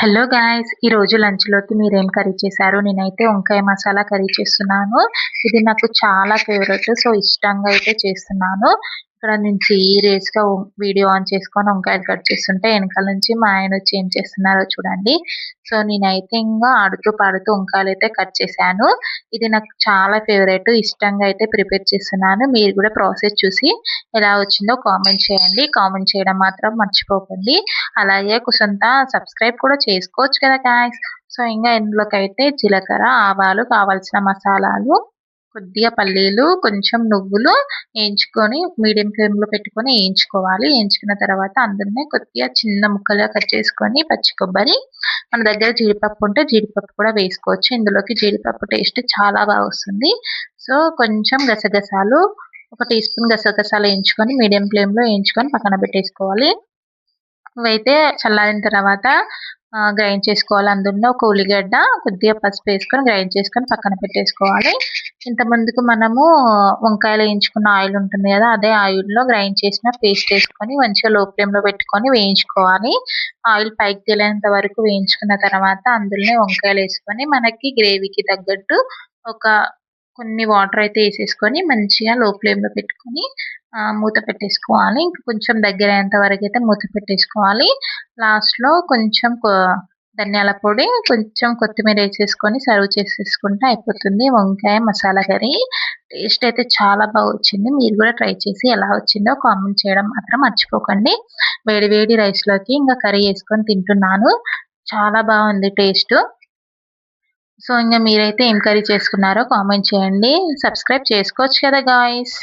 Hello guys! ఈరోజు లంచ్‌లోకి మీరేం curry చేశారు? నేనైతే వంకాయ మసాలా కర్రీ చేస్తున్నాను. ఇది నాకు చాలా ఫేవరెట్. సో, ఇష్టంగా అయితే చేస్తున్నాను. ఇక్కడ నేను సీరియస్‌గా వీడియో ఆన్ చేసుకొని వంకాయలు కట్ చేస్తుంటే ఎనకాల నుంచి మా ఆయనొచ్చి ఏం చేస్తున్నారో చూడండి. సో, నేనైతే ఇంగా ఆడుతూ పాడుతూ వంకాయలైతే కట్ చేశాను. ఇది నాకు చాలా ఫేవరెట్. ఇష్టంగా అయితే ప్రిపేర్ చేస్తున్నాను. మీరు కూడా ప్రాసెస్ చూసి ఎలా వచ్చిందో కామెంట్ చేయండి. కామెంట్ చేయడం మాత్రం మర్చిపోకండి. అలాగే కొంత సబ్స్క్రైబ్ కూడా చేసుకోవచ్చు కదా గాయ్స్. సో, ఇంగా ఇందులోకైతే జీలకర్ర, ఆవాలు, కావాల్సిన మసాలాలు, కొద్దిగా పల్లీలు, కొంచెం నువ్వులు ఏయించుకొని మీడియం ఫ్లేమ్‌లో పెట్టుకొని ఏయించుకోవాలి. ఏయించుకున్న తర్వాత అందులోనే కొద్దిగా చిన్న ముక్కలుగా కట్ చేసుకొని పచ్చి కొబ్బరి, మన దగ్గర జీడిపప్పు ఉంటే జీడిపప్పు కూడా వేసుకోవచ్చు. ఇందులోకి జీడిపప్పు టేస్ట్ చాలా బాగొస్తుంది. సో, కొంచెం గసగసాలు, ఒక టీ స్పూన్ గసగసాలు ఏయించుకొని మీడియం ఫ్లేమ్‌లో ఏయించుకొని పక్కన పెట్టేసుకోవాలి. ఇవైతే చల్లారిన తర్వాత గ్రైండ్ చేసుకోవాలి. అందులో ఒక ఉల్లిగడ్డ, కొద్దిగా పసుపేసుకొని గ్రైండ్ చేసుకొని పక్కన పెట్టేసుకోవాలి. ఇంతకుముందుకు మనము వంకాయలు వేయించుకున్న ఆయిల్ ఉంటుంది కదా! అదే ఆయిల్‌లో గ్రైండ్ చేసిన పేస్ట్ ఏసుకొని మంచిగా లో ఫ్లేమ్‌లో పెట్టుకొని వేయించుకోవాలి. ఆయిల్ పైకి తేలేంత వరకు వేయించుకున్న తర్వాత అందులోనే వంకాయలేసుకొని మనకి గ్రేవీకి తగ్గట్టు ఒక కొన్ని వాటర్ అయితే ఏసేసుకొని మంచిగా లో ఫ్లేమ్‌లో పెట్టుకొని మూత పెట్టేసుకోవాలి. ఇంక కొంచెం దగ్గరయ్యేంత వరకైతే మూత పెట్టేసుకోవాలి. లాస్ట్‌లో కొంచెం ధనియాల పొడి, కొంచెం కొత్తిమీర ఏసేసుకొని సర్వ్ చేసేసుకుంటే అయిపోతుంది వంకాయ మసాలా కర్రీ. టేస్ట్ అయితే చాలా వచ్చింది. మీరు కూడా ట్రై చేసి ఎలా వచ్చిందో కామెంట్ చేయడం మాత్రం మర్చిపోకండి. వేడి వేడి రైస్‌లోకి ఇంక కర్రీ ఏసుకొని తింటున్నాను. చాలా బాగుంది టేస్టు. సో, ఇంగ మీరైతే ఏం కర్రీ చేసుకున్నారో కామెంట్ చేయండి. సబ్స్క్రైబ్ చేసుకోవచ్చు కదా గాయ్స్!